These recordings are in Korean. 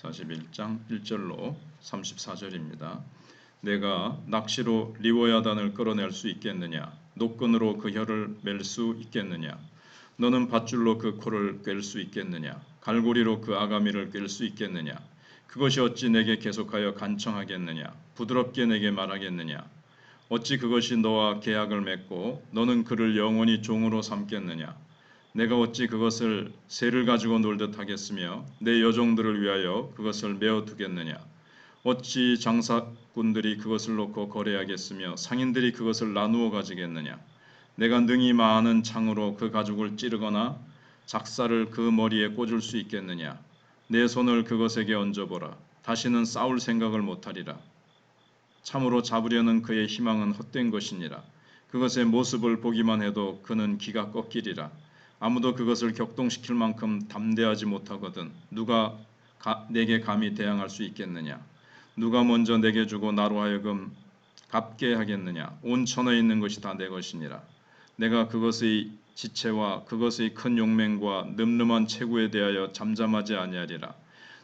41장 1절로 34절입니다. 내가 낚시로 리워야단을 끌어낼 수 있겠느냐? 노끈으로 그 혀를 맬 수 있겠느냐? 너는 밧줄로 그 코를 꿰 수 있겠느냐? 갈고리로 그 아가미를 꿰 수 있겠느냐? 그것이 어찌 내게 계속하여 간청하겠느냐? 부드럽게 내게 말하겠느냐? 어찌 그것이 너와 계약을 맺고 너는 그를 영원히 종으로 삼겠느냐? 내가 어찌 그것을 새를 가지고 놀듯 하겠으며 내 여종들을 위하여 그것을 메어 두겠느냐? 어찌 장사꾼들이 그것을 놓고 거래하겠으며 상인들이 그것을 나누어 가지겠느냐? 내가 능히 많은 창으로 그 가죽을 찌르거나 작사를 그 머리에 꽂을 수 있겠느냐? 내 손을 그것에게 얹어보라. 다시는 싸울 생각을 못하리라. 참으로 잡으려는 그의 희망은 헛된 것이니라. 그것의 모습을 보기만 해도 그는 기가 꺾이리라. 아무도 그것을 격동시킬 만큼 담대하지 못하거든 누가 내게 감히 대항할 수 있겠느냐? 누가 먼저 내게 주고 나로 하여금 갚게 하겠느냐? 온 천하에 있는 것이 다 내 것이니라. 내가 그것의 지체와 그것의 큰 용맹과 늠름한 체구에 대하여 잠잠하지 아니하리라.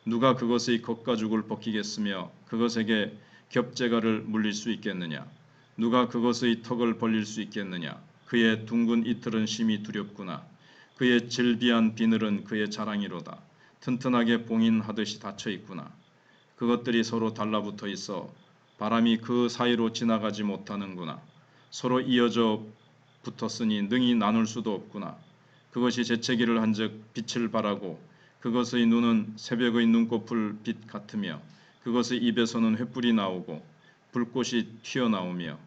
누가 그것의 겉가죽을 벗기겠으며 그것에게 겹재가를 물릴 수 있겠느냐? 누가 그것의 턱을 벌릴 수 있겠느냐? 그의 둥근 이틀은 심히 두렵구나. 그의 질비한 비늘은 그의 자랑이로다. 튼튼하게 봉인하듯이 닫혀 있구나. 그것들이 서로 달라붙어 있어 바람이 그 사이로 지나가지 못하는구나. 서로 이어져 붙었으니 능히 나눌 수도 없구나. 그것이 재채기를 한즉 빛을 발하고 그것의 눈은 새벽의 눈꺼풀 빛 같으며 그것의 입에서는 횃불이 나오고 불꽃이 튀어나오며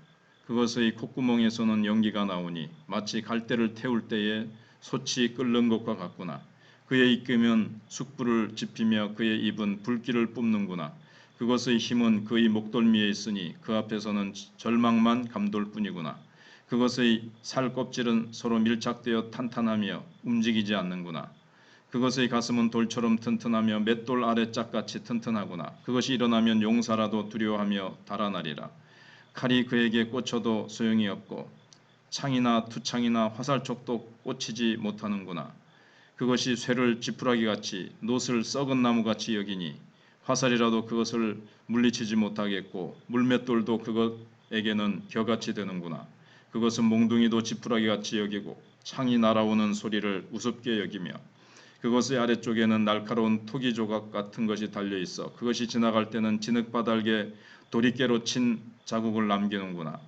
그것의 콧구멍에서는 연기가 나오니 마치 갈대를 태울 때에 솥이 끓는 것과 같구나. 그의 입김은 숯불을 지피며 그의 입은 불길을 뿜는구나. 그것의 힘은 그의 목덜미에 있으니 그 앞에서는 절망만 감돌 뿐이구나. 그것의 살 껍질은 서로 밀착되어 탄탄하며 움직이지 않는구나. 그것의 가슴은 돌처럼 튼튼하며 맷돌 아래 짝같이 튼튼하구나. 그것이 일어나면 용사라도 두려워하며 달아나리라. 칼이 그에게 꽂혀도 소용이 없고 창이나 투창이나 화살촉도 꽂히지 못하는구나. 그것이 쇠를 지푸라기같이 놋을 썩은 나무같이 여기니 화살이라도 그것을 물리치지 못하겠고 물맷돌도 그것에게는 겨같이 되는구나. 그것은 몽둥이도 지푸라기같이 여기고 창이 날아오는 소리를 우습게 여기며 그것의 아래쪽에는 날카로운 토기 조각 같은 것이 달려있어 그것이 지나갈 때는 진흙바닥에 도리깨로 친 자국을 남기는구나.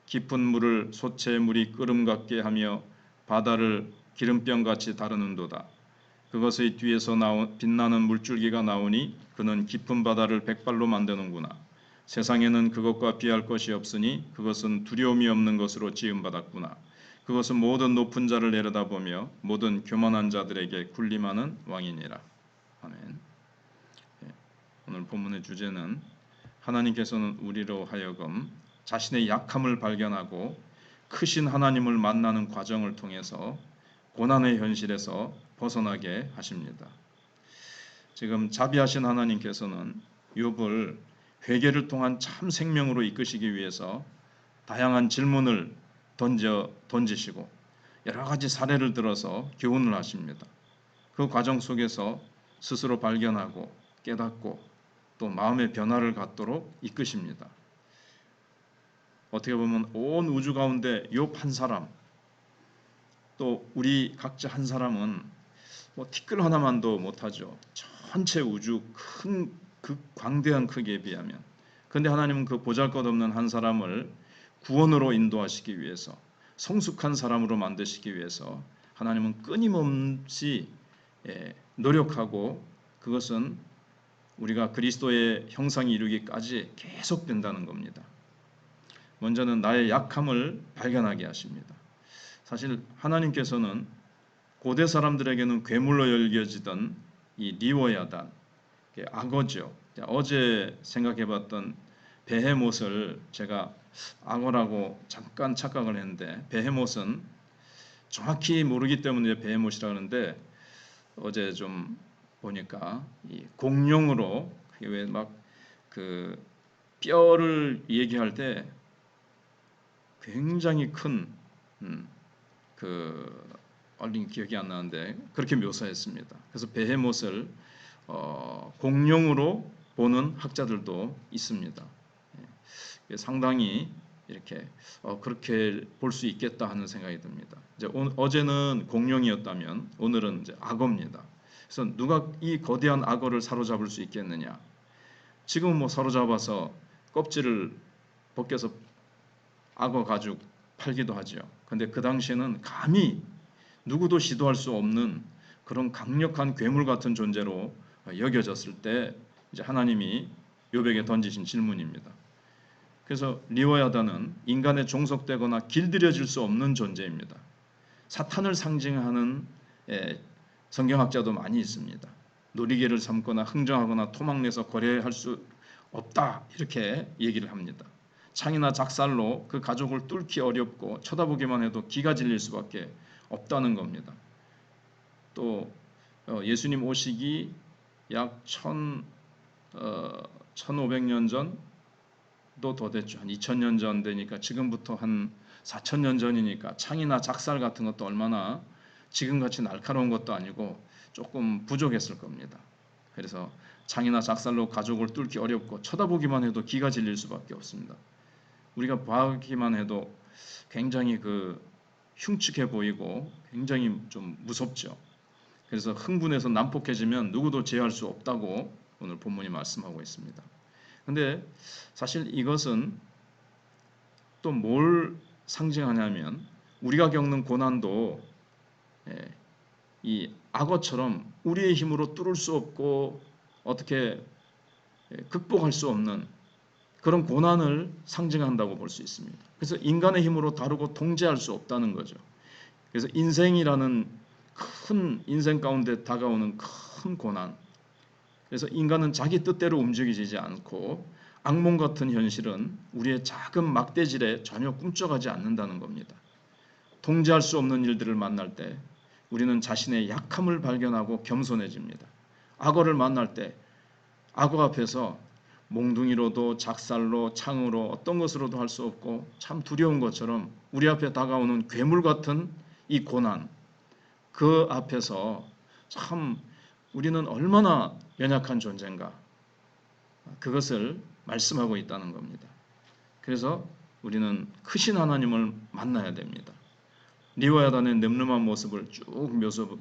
깊은 물을 솥의 물이 끓음 같게 하며 바다를 기름병같이 다루는도다. 그것의 뒤에서 빛나는 물줄기가 나오니 그는 깊은 바다를 백발로 만드는구나. 세상에는 그것과 비할 것이 없으니 그것은 두려움이 없는 것으로 지음받았구나. 그것은 모든 높은 자를 내려다보며 모든 교만한 자들에게 군림하는 왕이니라. 아멘. 오늘 본문의 주제는 하나님께서는 우리로 하여금 자신의 약함을 발견하고 크신 하나님을 만나는 과정을 통해서 고난의 현실에서 벗어나게 하십니다. 지금 자비하신 하나님께서는 욥을 회개를 통한 참 생명으로 이끄시기 위해서 다양한 질문을 던지시고 여러 가지 사례를 들어서 교훈을 하십니다. 그 과정 속에서 스스로 발견하고 깨닫고 또 마음의 변화를 갖도록 이끄십니다. 어떻게 보면 온 우주 가운데 욥 한 사람, 또 우리 각자 한 사람은 티끌 하나만도 못하죠. 전체 우주 그 광대한 크기에 비하면. 그런데 하나님은 그 보잘것없는 한 사람을 구원으로 인도하시기 위해서, 성숙한 사람으로 만드시기 위해서 하나님은 끊임없이 노력하고 그것은 우리가 그리스도의 형상이 이루기까지 계속된다는 겁니다. 먼저는 나의 약함을 발견하게 하십니다. 사실 하나님께서는 고대 사람들에게는 괴물로 여겨지던 이 리워야단, 악어죠. 어제 생각해봤던 베헤못을 제가 악어라고 잠깐 착각을 했는데 베헤못은 정확히 모르기 때문에 베헤못이라고 하는데 어제 좀 보니까 이 공룡으로 왜 막 그 뼈를 얘기할 때 굉장히 큰 얼른 기억이 안 나는데 그렇게 묘사했습니다. 그래서 베헤못을 공룡으로 보는 학자들도 있습니다. 상당히 이렇게 그렇게 볼 수 있겠다 하는 생각이 듭니다. 이제 어제는 공룡이었다면 오늘은 이제 악어입니다. 그래서 누가 이 거대한 악어를 사로잡을 수 있겠느냐? 지금은 뭐 사로잡아서 껍질을 벗겨서 악어 가죽 팔기도 하죠. 근데 그 당시에는 감히 누구도 시도할 수 없는 그런 강력한 괴물 같은 존재로 여겨졌을 때 이제 하나님이 욥에게 던지신 질문입니다. 그래서 리워야다는 인간에 종속되거나 길들여질 수 없는 존재입니다. 사탄을 상징하는 성경학자도 많이 있습니다. 놀이개를 삼거나 흥정하거나 토막내서 거래할 수 없다 이렇게 얘기를 합니다. 창이나 작살로 그 가족을 뚫기 어렵고 쳐다보기만 해도 기가 질릴 수밖에 없다는 겁니다. 또 예수님 오시기 약 1500년 전도 더 됐죠. 한 2000년 전 되니까 지금부터 한 4000년 전이니까 창이나 작살 같은 것도 얼마나 지금같이 날카로운 것도 아니고 조금 부족했을 겁니다. 그래서 창이나 작살로 가족을 뚫기 어렵고 쳐다보기만 해도 기가 질릴 수밖에 없습니다. 우리가 봐기만 해도 굉장히 흉측해 보이고 굉장히 좀 무섭죠. 그래서 흥분해서 난폭해지면 누구도 제어할 수 없다고 오늘 본문이 말씀하고 있습니다. 근데 사실 이것은 또 뭘 상징하냐면 우리가 겪는 고난도 이 악어처럼 우리의 힘으로 뚫을 수 없고 어떻게 극복할 수 없는 그런 고난을 상징한다고 볼 수 있습니다. 그래서 인간의 힘으로 다루고 통제할 수 없다는 거죠. 그래서 인생이라는 큰 인생 가운데 다가오는 큰 고난. 그래서 인간은 자기 뜻대로 움직이지 않고 악몽 같은 현실은 우리의 작은 막대질에 전혀 꿈쩍하지 않는다는 겁니다. 통제할 수 없는 일들을 만날 때 우리는 자신의 약함을 발견하고 겸손해집니다. 악어를 만날 때 악어 앞에서 몽둥이로도 작살로 창으로 어떤 것으로도 할 수 없고 참 두려운 것처럼 우리 앞에 다가오는 괴물 같은 이 고난, 그 앞에서 참 우리는 얼마나 연약한 존재인가, 그것을 말씀하고 있다는 겁니다. 그래서 우리는 크신 하나님을 만나야 됩니다. 리워야단의 늠름한 모습을 쭉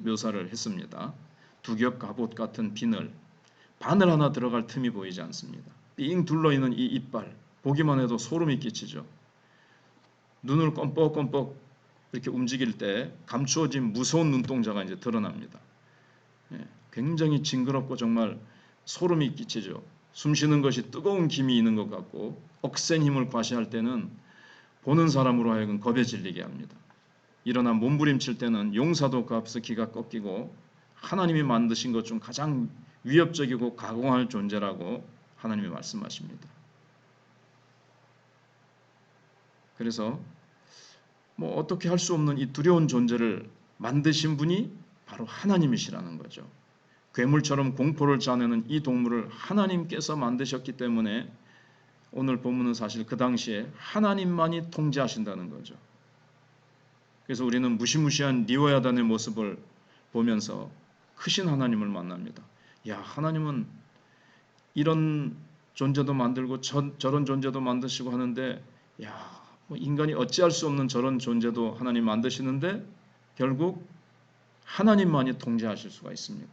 묘사를 했습니다. 두 겹 갑옷 같은 비늘, 바늘 하나 들어갈 틈이 보이지 않습니다. 삥 둘러있는 이 이빨, 보기만 해도 소름이 끼치죠. 눈을 껌뻑껌뻑 이렇게 움직일 때 감추어진 무서운 눈동자가 이제 드러납니다. 굉장히 징그럽고 정말 소름이 끼치죠. 숨쉬는 것이 뜨거운 김이 있는 것 같고 억센 힘을 과시할 때는 보는 사람으로 하여금 겁에 질리게 합니다. 일어나 몸부림칠 때는 용사도 그 앞서 기가 꺾이고 하나님이 만드신 것 중 가장 위협적이고 가공할 존재라고 하나님이 말씀하십니다. 그래서 뭐 어떻게 할 수 없는 이 두려운 존재를 만드신 분이 바로 하나님이시라는 거죠. 괴물처럼 공포를 짜내는 이 동물을 하나님께서 만드셨기 때문에 오늘 본문은 사실 그 당시에 하나님만이 통제하신다는 거죠. 그래서 우리는 무시무시한 리워야단의 모습을 보면서 크신 하나님을 만납니다. 야, 하나님은 이런 존재도 만들고 저런 존재도 만드시고 하는데, 야, 뭐 인간이 어찌할 수 없는 저런 존재도 하나님 만드시는데 결국 하나님만이 통제하실 수가 있습니다.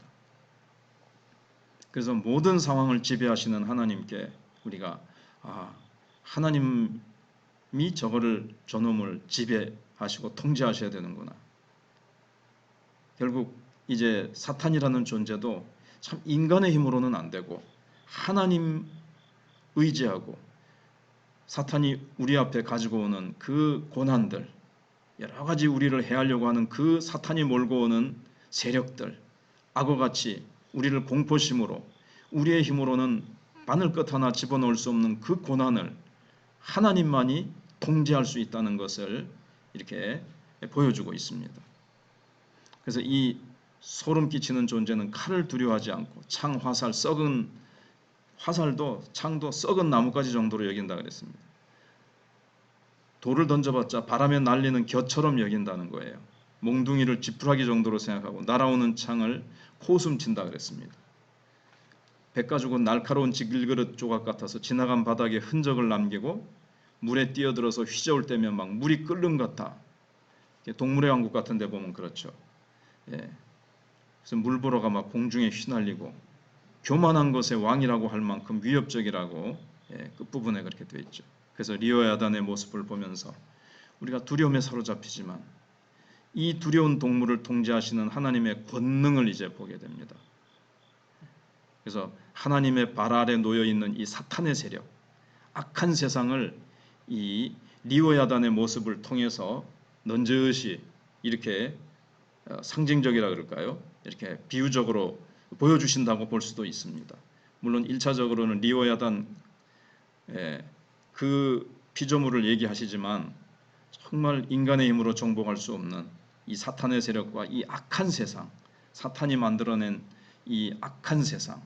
그래서 모든 상황을 지배하시는 하나님께 우리가 하나님이 저놈을 지배하시고 통제하셔야 되는구나. 결국 이제 사탄이라는 존재도 참 인간의 힘으로는 안 되고 하나님 의지하고 사탄이 우리 앞에 가지고 오는 그 고난들, 여러 가지 우리를 해하려고 하는 그 사탄이 몰고 오는 세력들, 악어같이 우리를 공포심으로 우리의 힘으로는 바늘 끝 하나 집어넣을 수 없는 그 고난을 하나님만이 통제할 수 있다는 것을 이렇게 보여주고 있습니다. 그래서 이 소름 끼치는 존재는 칼을 두려워하지 않고 창, 화살, 썩은 화살도 창도 썩은 나뭇가지 정도로 여긴다 그랬습니다. 돌을 던져봤자 바람에 날리는 겨처럼 여긴다는 거예요. 몽둥이를 지푸라기 정도로 생각하고 날아오는 창을 코웃음 친다 그랬습니다. 백가죽은 날카로운 질그릇 조각 같아서 지나간 바닥에 흔적을 남기고 물에 뛰어들어서 휘저을 때면 막 물이 끓는 것 같아. 동물의 왕국 같은 데 보면 그렇죠. 예. 그래서 물보러가 막 공중에 휘날리고 교만한 것의 왕이라고 할 만큼 위협적이라고 끝부분에 그렇게 되어 있죠. 그래서 리오야단의 모습을 보면서 우리가 두려움에 사로잡히지만 이 두려운 동물을 통제하시는 하나님의 권능을 이제 보게 됩니다. 그래서 하나님의 발 아래 놓여 있는 이 사탄의 세력, 악한 세상을 이 리오야단의 모습을 통해서 넌저시 이렇게 상징적이라 그럴까요? 이렇게 비유적으로 보여주신다고 볼 수도 있습니다. 물론 1차적으로는 리오야단 그 피조물을 얘기하시지만 정말 인간의 힘으로 정복할 수 없는 이 사탄의 세력과 이 악한 세상, 사탄이 만들어낸 이 악한 세상,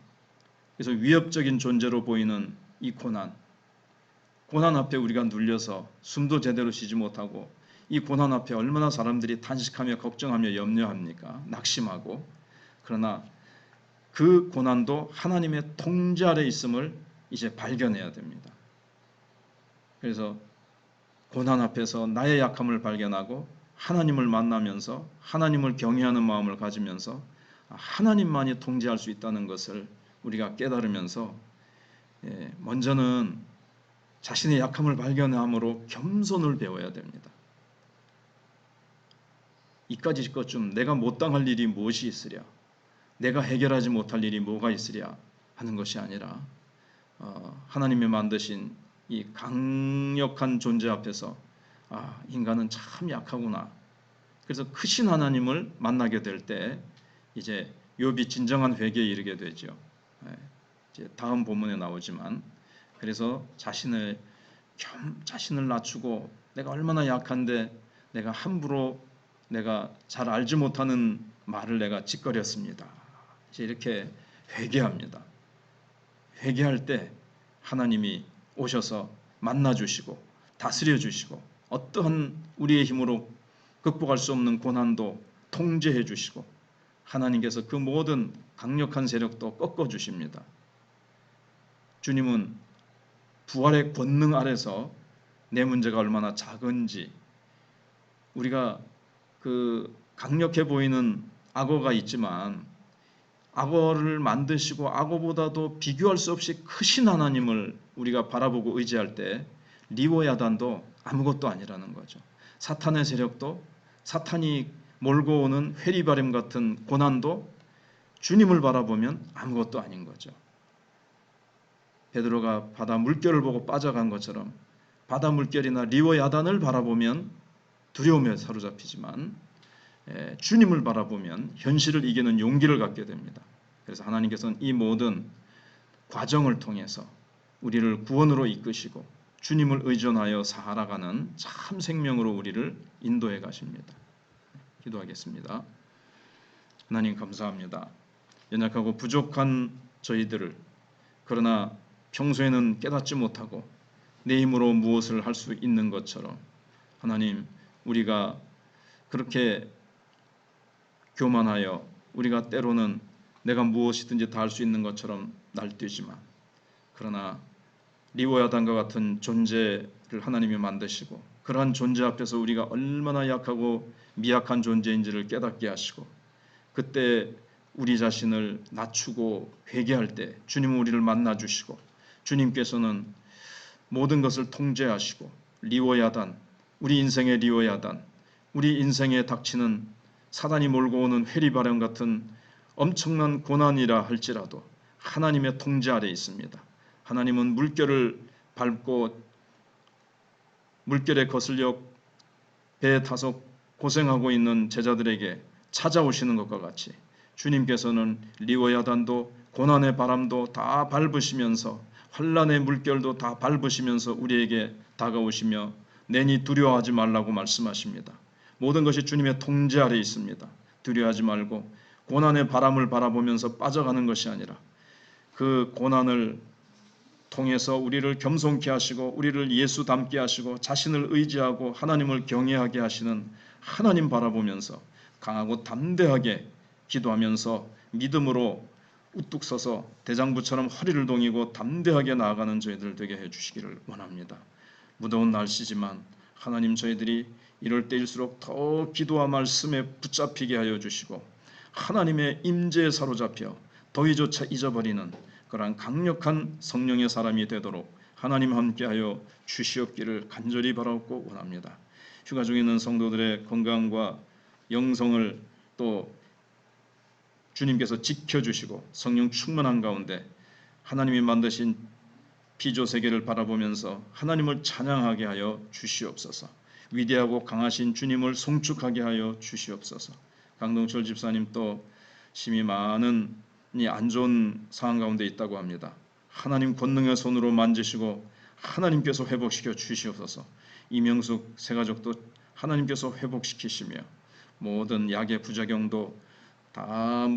그래서 위협적인 존재로 보이는 이 고난 앞에 우리가 눌려서 숨도 제대로 쉬지 못하고 이 고난 앞에 얼마나 사람들이 탄식하며 걱정하며 염려합니까? 낙심하고. 그러나 그 고난도 하나님의 통제 아래 있음을 이제 발견해야 됩니다. 그래서 고난 앞에서 나의 약함을 발견하고 하나님을 만나면서 하나님을 경외하는 마음을 가지면서 하나님만이 통제할 수 있다는 것을 우리가 깨달으면서 먼저는 자신의 약함을 발견함으로 겸손을 배워야 됩니다. 이까짓 것 좀 내가 못 당할 일이 무엇이 있으랴, 내가 해결하지 못할 일이 뭐가 있으랴 하는 것이 아니라 하나님이 만드신 이 강력한 존재 앞에서 인간은 참 약하구나. 그래서 크신 하나님을 만나게 될 때 이제 욥이 진정한 회개에 이르게 되죠. 이제 다음 본문에 나오지만 그래서 자신을 낮추고 내가 얼마나 약한데 내가 함부로 내가 잘 알지 못하는 말을 내가 짓거렸습니다. 이제 이렇게 회개합니다. 회개할 때 하나님이 오셔서 만나주시고 다스려주시고 어떠한 우리의 힘으로 극복할 수 없는 고난도 통제해 주시고 하나님께서 그 모든 강력한 세력도 꺾어주십니다. 주님은 부활의 권능 아래서 내 문제가 얼마나 작은지 우리가 그 강력해 보이는 악어가 있지만 악어를 만드시고 악어보다도 비교할 수 없이 크신 하나님을 우리가 바라보고 의지할 때 리오야단도 아무것도 아니라는 거죠. 사탄의 세력도 사탄이 몰고 오는 회리바람 같은 고난도 주님을 바라보면 아무것도 아닌 거죠. 베드로가 바다 물결을 보고 빠져간 것처럼 바다 물결이나 리오야단을 바라보면 두려움에 사로잡히지만 주님을 바라보면 현실을 이기는 용기를 갖게 됩니다. 그래서 하나님께서는 이 모든 과정을 통해서 우리를 구원으로 이끄시고 주님을 의존하여 살아가는 참 생명으로 우리를 인도해 가십니다. 기도하겠습니다. 하나님 감사합니다. 연약하고 부족한 저희들을 그러나 평소에는 깨닫지 못하고 내 힘으로 무엇을 할 수 있는 것처럼 하나님 우리가 그렇게 교만하여 우리가 때로는 내가 무엇이든지 다 할 수 있는 것처럼 날뛰지만 그러나 리오야단과 같은 존재를 하나님이 만드시고 그러한 존재 앞에서 우리가 얼마나 약하고 미약한 존재인지를 깨닫게 하시고 그때 우리 자신을 낮추고 회개할 때 주님은 우리를 만나주시고 주님께서는 모든 것을 통제하시고 리오야단 우리 인생의 리오야단 우리 인생에 닥치는 사단이 몰고 오는 회리바람 같은 엄청난 고난이라 할지라도 하나님의 통제 아래 있습니다. 하나님은 물결을 밟고 물결에 거슬려 배에 타서 고생하고 있는 제자들에게 찾아오시는 것과 같이 주님께서는 리오야단도 고난의 바람도 다 밟으시면서 환난의 물결도 다 밟으시면서 우리에게 다가오시며 내니 두려워하지 말라고 말씀하십니다. 모든 것이 주님의 통제 아래 있습니다. 두려워하지 말고 고난의 바람을 바라보면서 빠져가는 것이 아니라 그 고난을 통해서 우리를 겸손케 하시고 우리를 예수 닮게 하시고 자신을 의지하고 하나님을 경외하게 하시는 하나님 바라보면서 강하고 담대하게 기도하면서 믿음으로 우뚝 서서 대장부처럼 허리를 동이고 담대하게 나아가는 저희들 되게 해주시기를 원합니다. 무더운 날씨지만 하나님, 저희들이 이럴 때일수록 더 기도와 말씀에 붙잡히게 하여 주시고 하나님의 임재에 사로잡혀 더위조차 잊어버리는 그러한 강력한 성령의 사람이 되도록 하나님 함께하여 주시옵기를 간절히 바라옵고 원합니다. 휴가 중에 있는 성도들의 건강과 영성을 또 주님께서 지켜주시고 성령 충만한 가운데 하나님이 만드신 피조 세계를 바라보면서 하나님을 찬양하게 하여 주시옵소서. 위대하고 강하신 주님을 송축하게 하여 주시옵소서. 강동철 집사님 또 심히 많은 안 좋은 상황 가운데 있다고 합니다. 하나님 권능의 손으로 만지시고 하나님께서 회복시켜 주시옵소서. 이명숙 새가족도 하나님께서 회복시키시며 모든 약의 부작용도 다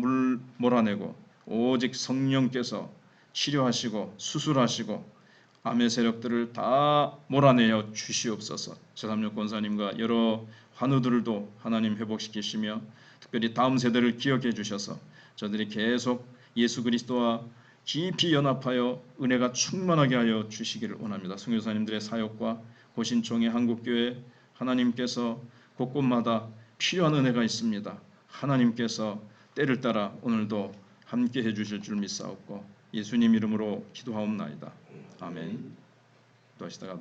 몰아내고 오직 성령께서 치료하시고 수술하시고 암의 세력들을 다 몰아내어 주시옵소서. 최삼육 권사님과 여러 환우들도 하나님 회복시키시며 특별히 다음 세대를 기억해 주셔서 저들이 계속 예수 그리스도와 깊이 연합하여 은혜가 충만하게 하여 주시기를 원합니다. 선교사님들의 사역과 고신총회 한국교회 하나님께서 곳곳마다 필요한 은혜가 있습니다. 하나님께서 때를 따라 오늘도 함께 해주실 줄 믿사옵고 예수님 이름으로 기도하옵나이다. 아멘. 또 하시다가